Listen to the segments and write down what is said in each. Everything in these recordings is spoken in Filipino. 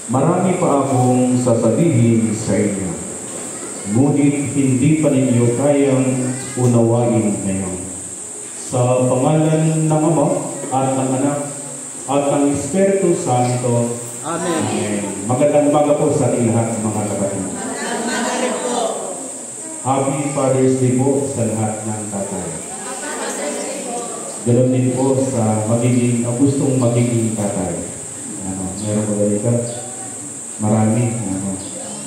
Marami pa akong sasabihin sa inyo, ngunit hindi pa ninyo kayang unawain ngayon. Sa pangalan ng Ama at ng Anak at ng Espiritu Santo. Amen. Amen. Magandang umaga po sa ating lahat, mga kapatid. Happy Father's Day po sa lahat ng tatay. Ganon din po sa gustong magiging tatay. Meron ba dito? Marami.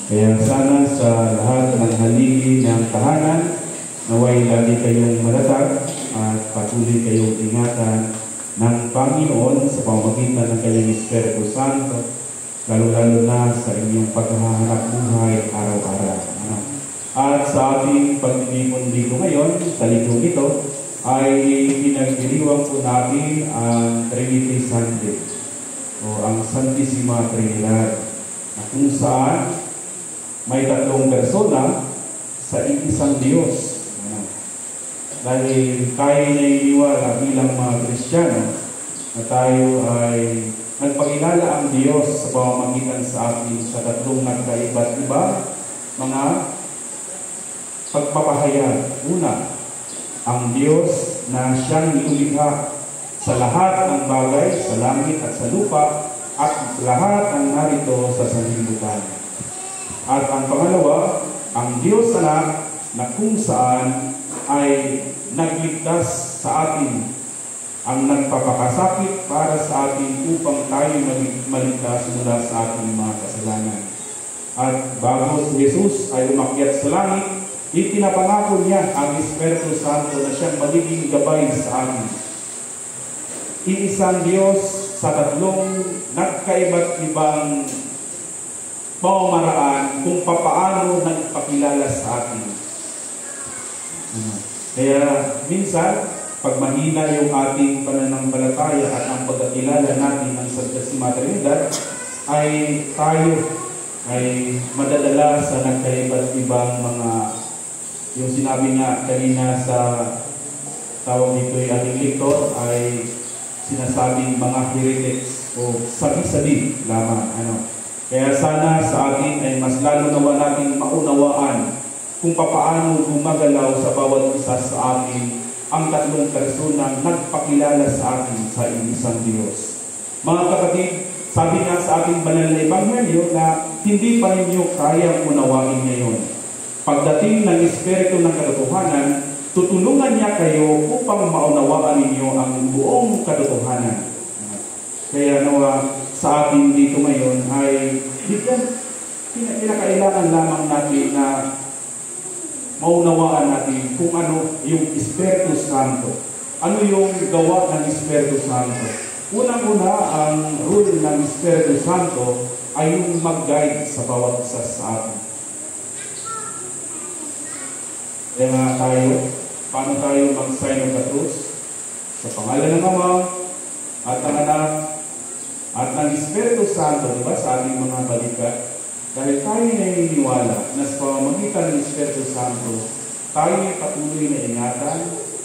Kaya sana sa lahat ng haligi ng tahanan, naway lagi kayong matatag at patuloy kayong ingatan ng Panginoon sa pamamagitan ng kanyang Espiritu Santo, lalo-lalo na sa inyong paghahanap buhay araw-araw. At sa ating pagdilipon dito ngayon, sa linggo ito, ay pinagdiriwang po natin ang Trinity Sunday o ang Santissima Trinidad, na kung saan may tatlong persona sa isang Diyos. Dahil tayo naniniwala bilang mga Kristiyano na tayo ay nagpakilala ang Diyos sa pamamagitan sa atin sa tatlong nagkaiba't iba mga pagpapahayag. Una, ang Diyos na siyang nilikha sa lahat ng bagay sa langit at sa lupa at lahat ng narito sa sanlibutan. At ang pangalawa, ang Diyos Anak na kung saan ay nagligtas sa atin, ang nagpapakasakit para sa atin upang tayo maligtas mula sa ating mga kasalanan. At bago si Jesus ay umakyat sa langit, ipinapangako niya ang Espiritu Santo na siyang magiging gabay sa atin. Iisang Diyos sa tatlong nagkaiba't ibang pamamaraan kung papaano nagpakilala sa atin. Kaya minsan, pag mahina yung ating pananampalataya at ang pagkakilala natin ng Santissima Trinidad, ay tayo ay madadala sa nagkaiba't ibang mga, yung sinabi nga kanina sa tawag dito ay ating lektor, ay sinasabing mga heretics o sabi-sabi lamang. Kaya sana sa atin ay mas lalo nawa natin maunawaan kung papaano gumagalaw sa bawat isa sa atin ang tatlong personang nagpakilala sa atin sa isang Diyos. Mga kapatid, sabi nga sa ating banal na Ebanghelyo na hindi pa ninyo kayang unawain ngayon. Pagdating ng Espiritu ng katotohanan, tutulungan niya kayo upang maunawaan ninyo ang buong katotohanan. Kaya nawa sa atin dito ngayon ay pinakailangan lamang natin na maunawaan natin kung ano yung Espiritu Santo. Ano yung gawa ng Espiritu Santo? Unang-una, ang rule ng Espiritu Santo ay yung mag-guide sa bawat isa sa atin. Kaya nga tayo, paano tayo mag-sign of the cross? Sa pangalan ng Ama at ng Anak at ng Espiritu Santo, diba, sa ating mga balikat? Dahil tayo naniniwala na sa pamamagitan ng Espiritu Santo, tayo ay patuloy na ingatan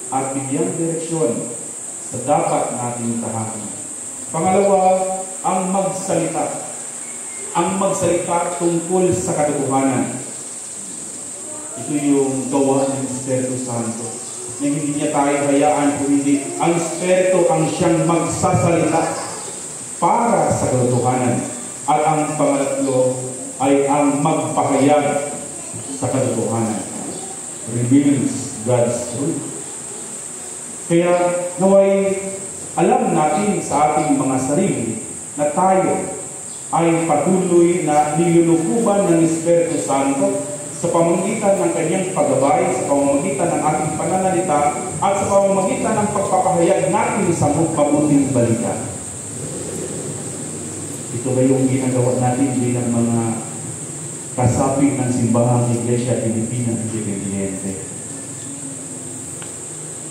at bigyang direksyon sa dapat nating tahakin. Pangalawa, ang magsalita. Ang magsalita tungkol sa katotohanan. Ito yung gawa ng Espiritu Santo. Na hindi niya tayo hayaan kung hindi. Ang Espiritu ang siyang magsasalita para sa katotohanan. At ang pangatlo ay ang magpahayag sa katotohanan. Reveals God's truth. Kaya naway alam natin sa ating mga sarili na tayo ay patuloy na nilulukuban ng Espiritu Santo sa pamamagitan ng kanyang paggabay, sa pamamagitan ng ating pananalita, at sa pamamagitan ng pagpapahayag natin sa mabuting balita. Ito ba yung ginagawa natin bilang mga kasapi ng simbahang Iglesia Pilipina Independiente?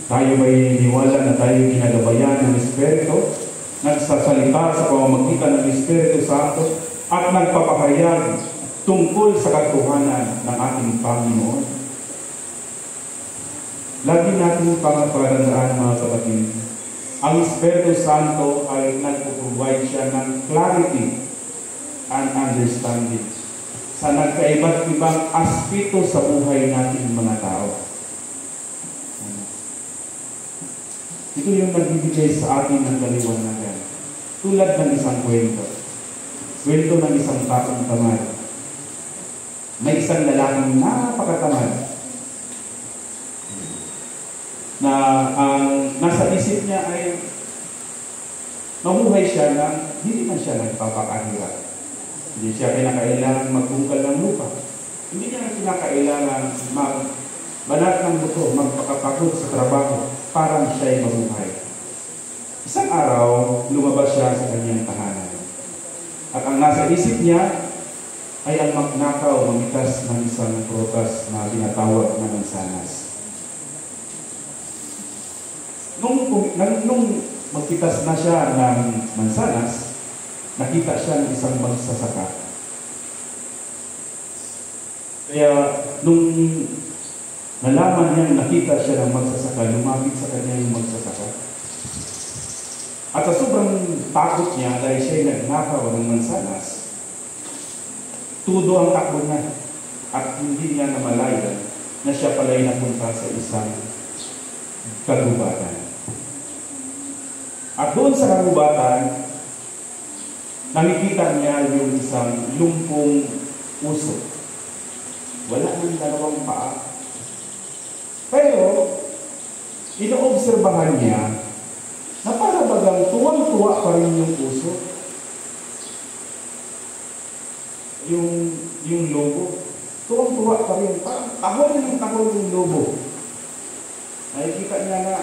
Tayo ba'y niwala na tayo ginagabayan ng Espiritu, nagsasalita sa pamamagitan ng Espiritu Santo, at nagpapahayag tungkol sa katotohanan ng ating Panginoon? Lagi natin pangapagandaan, mga kapatid, ang Espiritu Santo ay nagpo-provide siya ng clarity and understanding sa nagkaiba't ibang aspeto sa buhay nating mga tao. Ito yung nagbibigay sa atin ng kaliwanagan. Tulad ng isang kwento. Kwento ng isang taong tamad. May isang lalaking napakatamad na ang nasa isip niya ay mabuhay siya na hindi man siya nagpapakahirap. Hindi siya kinakailangan magbungkal ng lupa. Hindi niya kinakailangan magbanat ng buto, magpakapagod sa trabaho para siya ay mabuhay. Isang araw, lumabas siya sa kanyang tahanan. At ang nasa isip niya ay ang magnakaw, mamitas ng isang prutas na tinatawag na mansanas. Nung magpitas na siya ng mansanas, nakita siya ng isang magsasaka. Kaya nung nalaman niyang nakita siya ng magsasaka, lumapit sa kanya yung magsasaka. At sa sobrang takot niya dahil siya'y nagnakaw ng mansanas, tudo ang takbo niya at hindi niya namalayan na siya pala'y napunta sa isang kagubatan. At doon sa kagubatan, nakikita niya yung isang lumpong uso. Wala nang dalawang paa. Pero, inoobserbahan niya na para bagang tuwang-tuwa pa rin yung uso. Yung lobo. Tuwang-tuwa pa rin. Parang tahol yung lobo. Nakikita niya na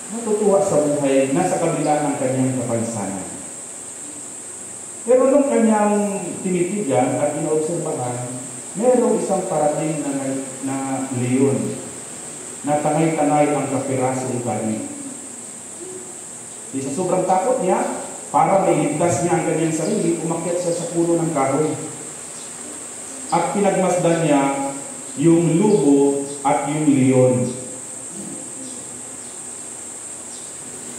natutuwa sa buhay, nasa kabila ng kanyang kapansanan. Pero nung kanyang tinitigan at inoobserbahan, mayroong isang parating na leon na tangay-tangay ang kapirasong kanin. Di sa sobrang takot niya, para may ligtas niya ang kanyang sarili, umakyat siya sa puno ng kahoy. At pinagmasdan niya yung lubo at yung leon.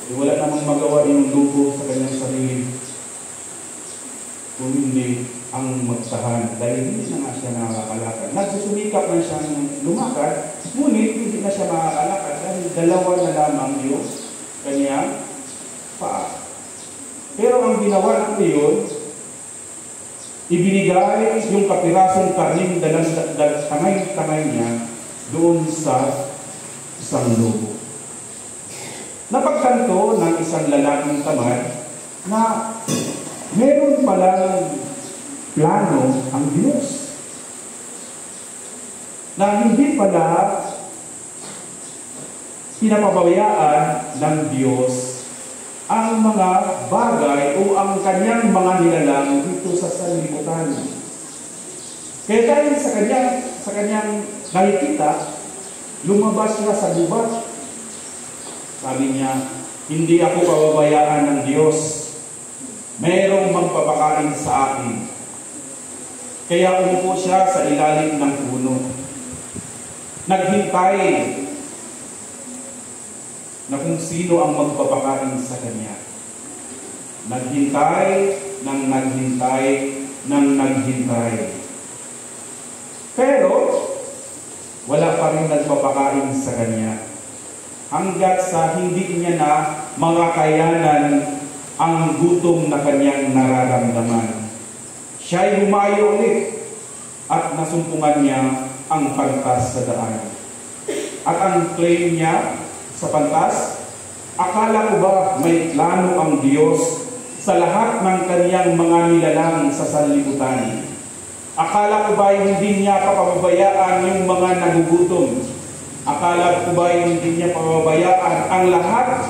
Wala namang magawa yung lubo sa kanyang sarili kung hindi ang magtahan dahil hindi na nga siya nakakalakad. Nagsusumikap na siya lumakad, ngunit hindi na siya makakalakad dahil dalawa na lamang yung kanyang paa. Pero ang ginawa ng leon, ibinigay yung kapirasong karning tangay-tangay niya doon sa isang lobo. Napagtanto ng isang lalaking tamad na meron palang plano ang Diyos. Na hindi pala pinapabayaan ng Diyos ang mga bagay o ang kanyang mga nilalang dito sa sanlibutan. Kaya dahil sa kanyang nakikita, lumabas siya sa gubat. Sabi niya, hindi ako pababayaan ng Diyos. Mayroong magpapakain sa akin. Kaya umupo siya sa ilalim ng puno. Naghintay na kung sino ang magpapakain sa kanya. Naghintay ng naghintay ng naghintay. Pero, wala pa rin nagpapakain sa kanya. Hanggat sa hindi niya na makakayanan ang gutom na kanyang nararamdaman. Siya'y humayo ulit at nasumpungan niya ang pantas sa daan. At ang claim niya sa pantas, akala ko ba may plano ang Diyos sa lahat ng kanyang mga nilalang sa sanlibutan? Akala ko ba hindi niya papabayaan yung mga nagugutom? Akala ko ba hindi niya papabayaan ang lahat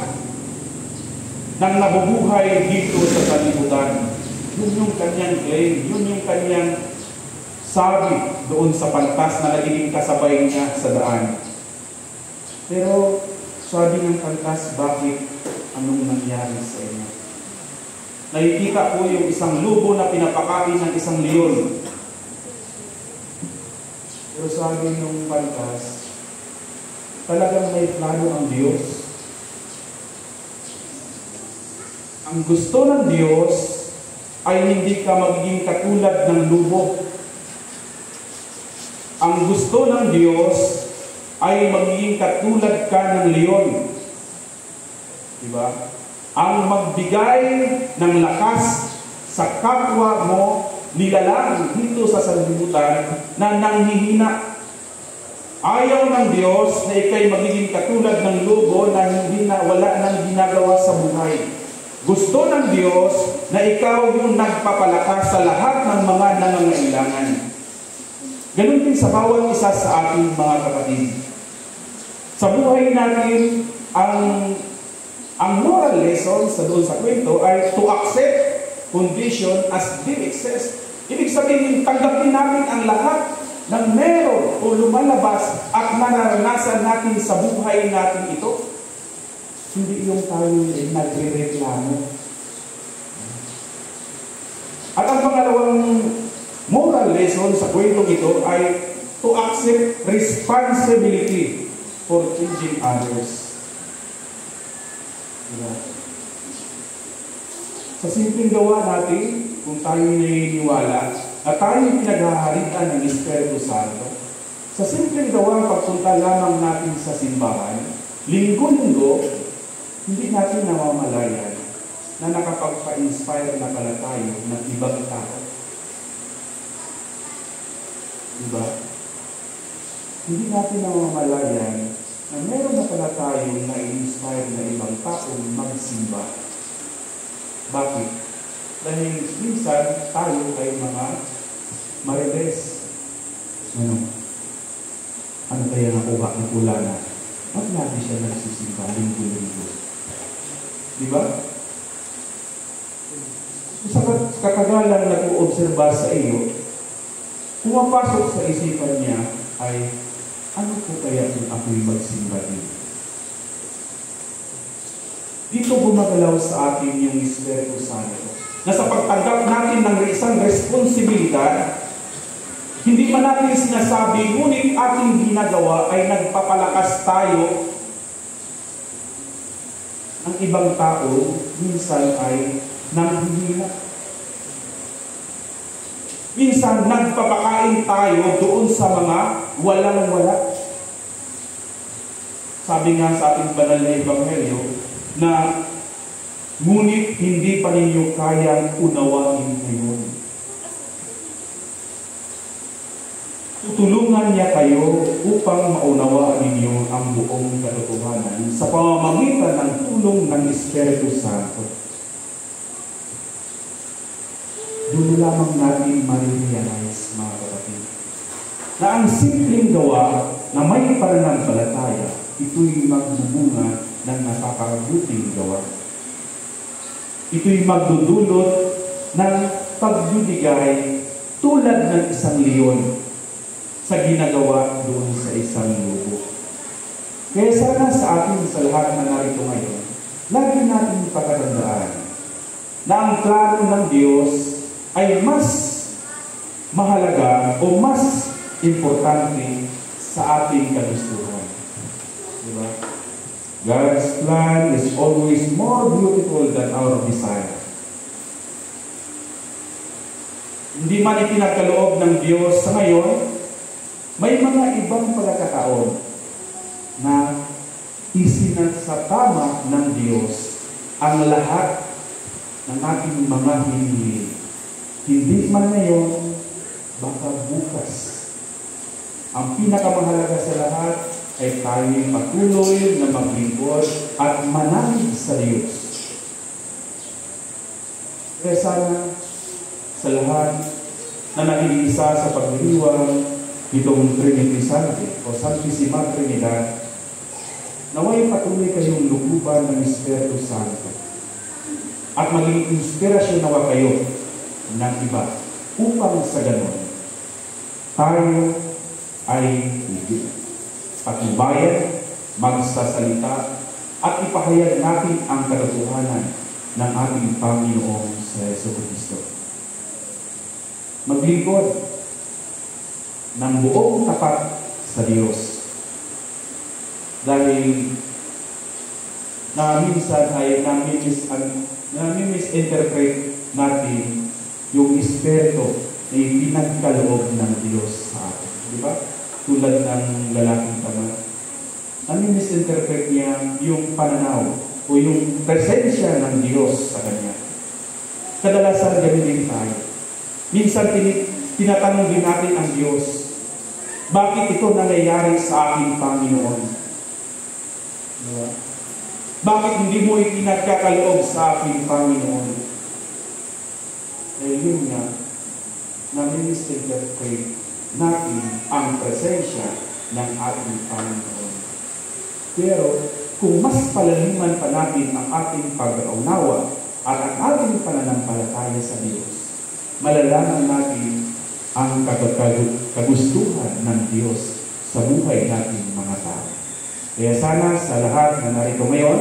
ng nabubuhay dito sa sanlibutan? Yun yung kanyang claim, yun yung kanyang sabi doon sa pantas na nagiging kasabay niya sa daan. Pero sabi ng pantas, bakit? Anong nangyari sa inyo? Nakikita ko yung isang lubo na pinapakain ng isang leon. Pero sabi ng pantas, talagang may plano ang Diyos. Ang gusto ng Diyos ay hindi ka magiging katulad ng lubo. Ang gusto ng Diyos ay magiging katulad ka ng leon. Diba? Ang magbigay ng lakas sa kapwa mo, nilalang dito sa sanlibutan na nanghihina. Ayaw ng Diyos na ikay magiging katulad ng lobo na wala nang ginagawa sa buhay. Gusto ng Diyos na ikaw yung nagpapalakas sa lahat ng mga nangangailangan. Ganun din sa bawat isa sa ating mga kapatid. Sa buhay natin, ang moral lesson doon sa kwento ay to accept condition as they exist. Ibig sabihin, tanggapin natin ang lahat ng meron o lumalabas at nararanasan natin sa buhay natin ito. Hindi yung tayo nagre-reklamo. At ang pangalawang moral lesson sa kwentong ito ay to accept responsibility for changing others. Diba? Sa simpleng gawa natin, kung tayo naniniwala at tayo pinaghaharian ng Espiritu Santo, sa simpleng gawa pagpunta lamang natin sa simbahan, linggo-linggo, hindi natin namamalayan na nakapagpa-inspire na pala tayo ng ibang tao. Diba? Hindi natin namamalayan na meron na pala tayong na-inspire na ibang taong magsimba. Bakit? Dahil minsan tayo ay mga marites. Ano kaya nakuha ng pula na? Ba't lagi siya nagsisimba linggo-linggo? Diba? Sa katagalan na nag-uobserba sa iyo, pumapasok sa isipan niya ay, ano po kaya kung ako'y magsimba dito? Dito gumagalaw sa atin yung Espiritu Santo. Na sa pagtanggap natin ng isang responsibilidad, hindi man natin sinasabi, ngunit ating ginagawa ay nagpapalakas tayo ng ibang tao, minsan ay nanghihina. Minsan nagpapakain tayo doon sa mga walang-wala. Sabi nga sa ating banal na Ebanghelyo, na ngunit hindi pa ninyo kayang unawain ngayon. Tutulungan niya kayo upang maunawaan ninyo ang buong katotohanan sa pamamagitan ng tulong ng Espiritu Santo. Doon lamang natin ma-realize, mga kapatid, na ang simpleng gawa na may pananampalataya, ito'y magbubunga ng napakabuting gawa. Ito'y magdudulot ng pagbibigay tulad ng isang leon sa ginagawa doon sa isang lobo. Kaya sana sa atin, sa lahat na narito ngayon, lagi natin pagkatandaan na ang plano ng Diyos ay mas mahalaga o mas importante sa ating kagustuhan. Diba? God's plan is always more beautiful than our desire. Hindi man ipinagkaloob ng Diyos sa ngayon, may mga ibang pagkakataon na isinasatama ng Diyos ang lahat ng ating mga hinihiling. Hindi man ngayon, baka bukas. Ang pinakamahalaga sa lahat ay tayo'y patuloy na maglingkod at manalig sa Diyos. Kaya sana sa lahat na nakiisa sa pagdiriwang itong Trinity Sunday o Santissima Trinidad, naway patuloy kayong lukuban ng Espiritu Santo at maging inspirasyon nawa kayo ng iba upang sa ganon tayo ay higit patnubayan, magsasalita at ipahayag natin ang katotohanan ng ating Panginoong sa Jesucristo. Maglingkod ng buong tapat sa Diyos. Dahil na minsan ay nami-misinterpret natin yung Espiritu na ipinagkaloob ng Diyos sa atin. Di ba? Tulad ng lalaking tamad. Misinterpret niya yung pananaw o yung presensya ng Diyos sa kanya. Kadalasan ganun din tayo. Minsan tinatanong din natin ang Diyos, bakit ito nangyayari sa aking Panginoon? Diba? Bakit hindi mo ipinagkakaloob sa aking Panginoon? Yun nga, misinterpret natin ang presensya ng ating Panginoon. Pero, kung mas palaliman pa natin ang ating pag-aunawa at ang ating pananampalataya sa Diyos, malalaman natin ang kagustuhan ng Diyos sa buhay natin mga tao. Kaya sana sa lahat na narito ngayon,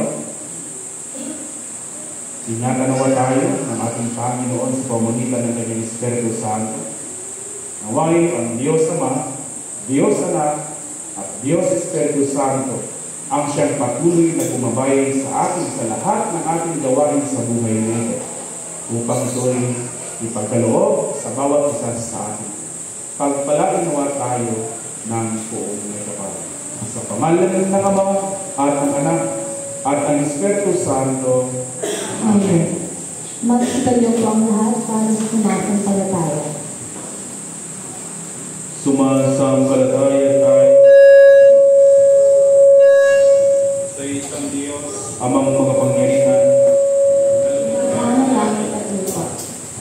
sinaganawa tayo ng ating Panginoon sa pamamagitan ng Kanyang Espiritu Santo. Naway ang Diyos Ama, Diyos Anak, at Diyos Espiritu Santo ang siyang patuloy na gumabay sa atin sa lahat ng ating gawain sa buhay nito upang ito'y ipagkaloob sa bawat isa sa atin. Pagpalain nawa tayo ng buong may kapal. Sa pamalan ng Ama at ng Anak at ang Espiritu Santo. Amen. Magsitalyo po ang lahat para sa sumasampalataya. Sumasampalataya tayo sa isang Diyos, Amang makapangyarihan, Ang langit at lupa,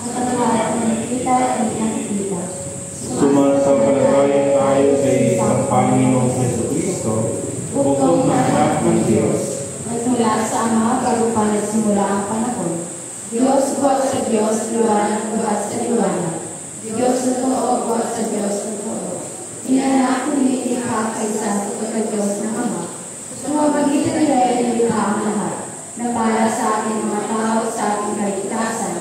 at ang lahat ng nakikita at nakikita. Sumasampalataya tayo sa isang Panginoong Jesucristo, bukod na anak ng Diyos, Nagmula sa Ama, bago pa nagsimula ang panahon. Diyos buhat sa Diyos, liwanag buhat sa liwanag. Diyos na totoo buhat sa Diyos na totoo. Inanak nilikha kaysa sa Diyos ng Ama. Sumapagitan nila ay nilikha ang lahat, na para sa ating mga tao sa ating kaligtasan,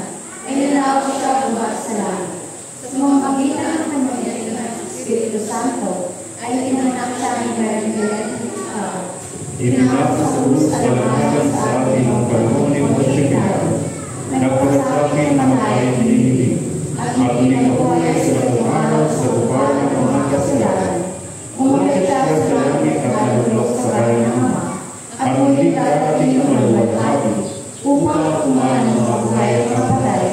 ay nilawag siya buhat sa langit. Sumapagitan ng Panginoon ng Espiritu Santo, ay inanak siya ng Biblia ng tao. Ibinat sa krus kalamagan sa ating ang panahon ni Poncio Pilato, nagpagsasabi na matayin nilibig, at nilinabuhay sa latong araw sa lugar ng mga kasalanan. Umakit siya sa langit at nalulok sa bayan ng Ama, at muli darating ang maluwalhati, upang kumaan ang mga buhay at kapatay,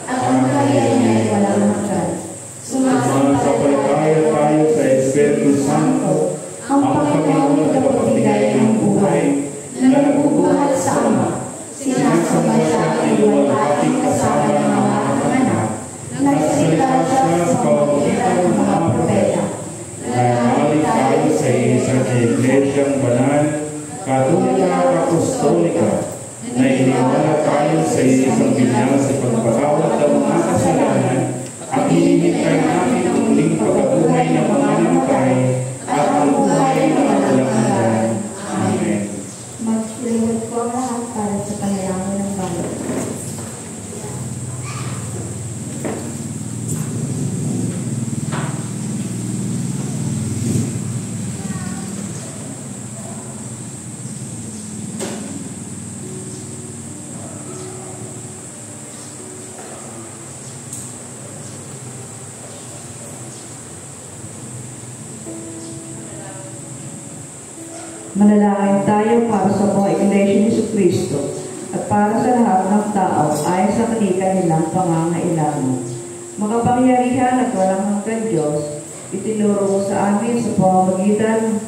at ang kaharian niya ay walang hanggan. Sumasampalataya tayo sa Espiritu Santo, ang Panginoon na pagbigay ng buhay, na nagbubuhat sa Ama. Sinasamba siya ay luwalhati kasama ng mga anak, nagsalita siya sa pamamagitan ng mga propeta. Nananalig tayo sa isang Iglesyang Banal, Katolika at Apostolika, na iniwala tayo sa isang binyag sa pagpatawad ng mga kasalanan, at hinihintay namin ang muling pagkabuhay ng mga namatay, at ang buhay na walang hanggan. Amen. Magsiliwag po ang lahat para sa panalangin ng bayan. Manalangin tayo para sa mga Iglesia ni Jesucristo at para sa lahat ng tao ayon sa kanilang pangangailangan. Makapangyarihan at walang hanggan Diyos, itinuro mo sa amin sa pamamagitan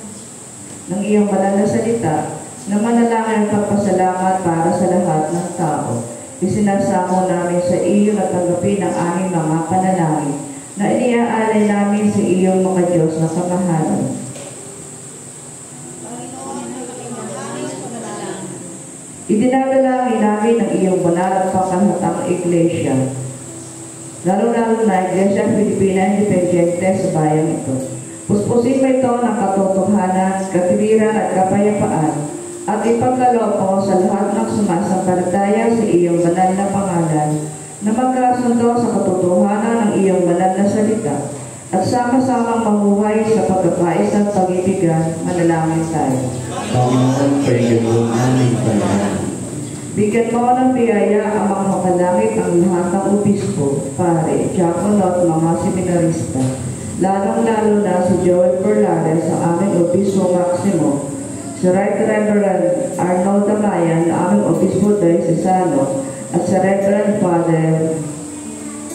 ng iyong banal na salita na manalangin at pagpasalamat para sa lahat ng tao. Isinasamo namin sa iyo na tanggapin ang aming mga panalangin na iniaalay namin sa iyong mga Diyos na kamahalan. Idinadalangin namin ang iyong banal at pangkahatang iglesia, lalo-lalo na Iglesia Filipina Independiente sa bayang ito. Puspusin mo ito ng katotohanan, katwiran at kapayapaan, at ipagkaloob mo sa lahat ng sumasampalataya sa iyong banal na pangalan, na magkasundo sa katotohanan ng iyong banal na salita, at sama-samang mamuhay sa pagkakais at pag-ibigan. Manalangin tayo. Panginoon, paigyan mo aming panalangin. Bigyan mo ng biyaya ang mga makalangit ang lahat ng obispo, pare, diakono at mga seminarista. Lalong-lalo na si Joel Perlares, ang aming obispo Maximo, si Right Reverend Arnold Damayan, ang aming obispo diocesano, at si Reverend Father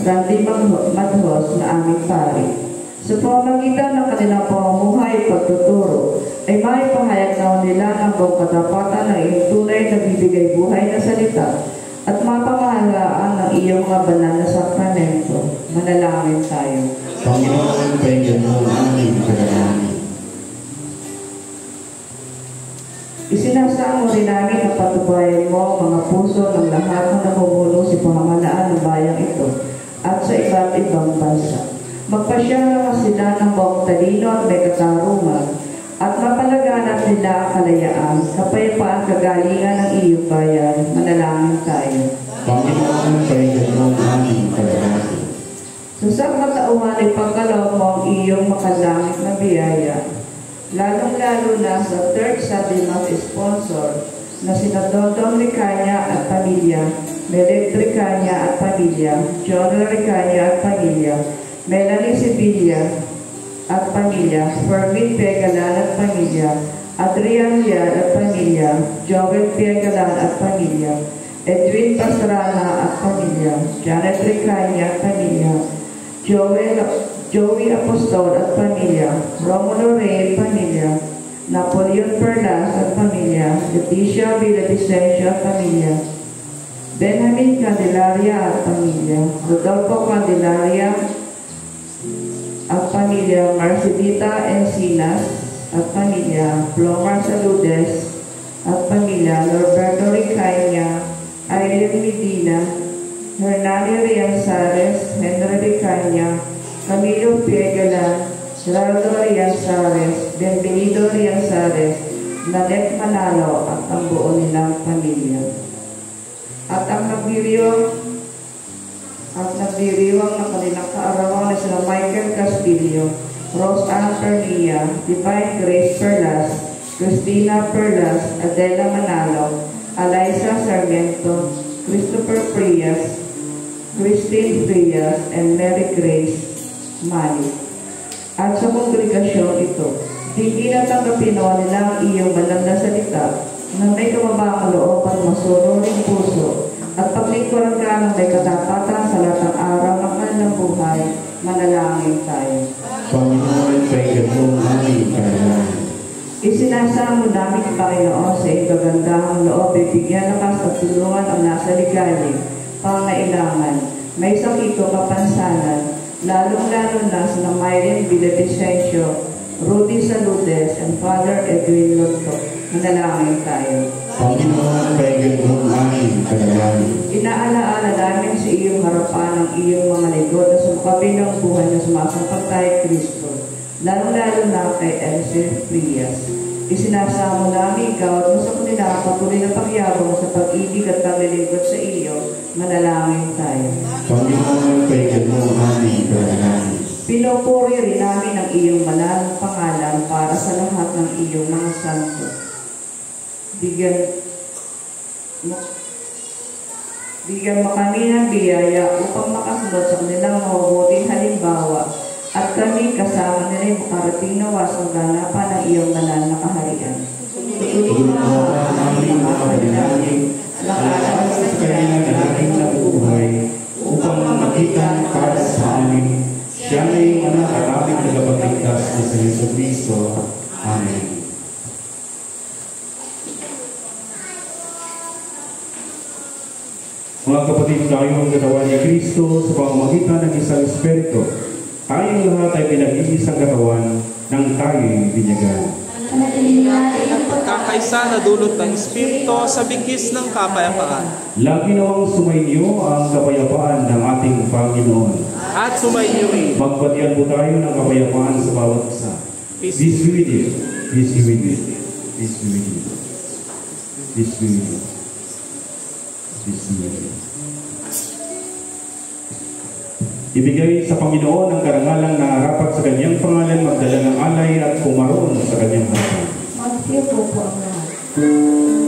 Randy Madhos na aming pari. Sa pamamagitan ng kanilang pamumuhay at pagtuturo, ay maipahayag na nila ng buong katapatan ng iyong tunay na bibigay buhay na salita at mapamahalaan ng iyong mga banal na sakramento. Manalangin tayo. Panginoon, painggan mo ang aming panalangin. Isinasamo rin namin na patubayan mo ang mga puso ng lahat na namumuno sa pamahalaan ng bayang ito at sa iba't ibang bansa. Magpasya naman sila ng buong talino at may katarungan at mapalaganap nila ang kalayaan, kapayapaan, kagalingan ng iyong bayan. Manalangin tayo. Panginoon, painggan mo ang aming panalangin. Sa katauhan ay pagkaloob mo ang iyong makalangit na biyaya, lalong-lalo na sa third Sunday Mass sponsor na sina Dondon Ricanya at pamilya, Melet Ricanya at pamilya, John Ricanya at pamilya, Melanie Sevilla at pamilya, Fermin Pegalan at pamilya, Adrian Lian at pamilya, Joel Pegalan at pamilya, Edwin Pastrana at pamilya, Janet Ricanya at pamilya, Joey Apostol at pamilya, Romulo Rey at pamilya, Napoleon Perlas at pamilya, Leticia Villavicencio at pamilya, Benjamin Candelaria at pamilya, Rodolfo Candelaria at pamilya, Marcelita Encinas at pamilya, Flomar Saludes at pamilya, Norberto Ricanya, Irene Medina, Hernani Rianzares, Henry Ricanya, Camilo Piegalan, Gerardo Rianzares, Benvenido Rianzares, Nanette Manalo at ang buo nilang pamilya. At ang nagdiriwang ng kanilang kaarawan na sila Michael Castillo, Rose Ann Pernia, Divine Grace Perlas, Christina Perlas, Adela Manalo, Eliza Sarmiento, Christopher Frias, Christine Frias, and Mary Grace Mali. At sa kongregasyon ito, hindi natanggapin nila ang iyong banal na salita na may kababaang loob at masunuring puso at paglingkuran ka ng may katapatan sa lahat ng araw ng kanilang buhay. Manalangin tayo. Panginoon, painggan mo ang aming panalangin. Isinasamo namin, Panginoon, sa iyong kagandahang loob, bibigyan lakas at tulungan ang nasa ligalig, pangailangan, may sakit o kapansanan, lalong-lalo na sa Myrin Villavicencio, Rudy Saludes, and Father Edwin Lonto. Manalangin tayo. Panginoon, painggan mo ang aming panalangin. Inaalaala namin sa iyong harapan ang iyong mga lingkod na sumakabi ng buhay na sumasampag tayo Kristo, lalong-lalo na kay Elsie Frias. Isinasamo namin ikaw at mo sa kanila patuloy na pagyabong sa pag-ibig at paglilingkod sa iyo. Manalangin tayo. Panginoon, painggan mo ang aming panalangin. Pinupuri rin namin ang iyong banal pangalan para sa lahat ng iyong mga santo. Bigyan mo kami ng biyaya upang makasunod sa kanilang mabubuting halimbawa at kami kasama nila ay makarating na wasang ganapan ng iyong banal na kaharian. Tulungan mo ang aming mga panalangin na alam sa kanilang nalaging nabubuhay upang makita para sa amin. Siya na yung anak at aming tagapagligtas na sa Jesucristo. Amen. Mga kapatid, tayong katawan ni Kristo sa pamamagitan ng isang Espiritu. Tayong lahat ay pinag-iisang katawan ng tayo'y binyagan. Kakaisa na dulot ng Espiritu sa bigkis ng kapayapaan. Lagi nawang sumainyo ang kapayapaan ng ating Panginoon. At sumainyo rin. Magbatian po tayo ng kapayapaan sa bawat isa. Peace be with you. Peace be with you. Peace be with you. Peace be with you. Peace be with you. Ibigay sa Panginoon ang karangalang nararapat sa kanyang pangalan, magdala ng alay at pumaroon sa kanyang harapan. Magtiyo po ang lahat.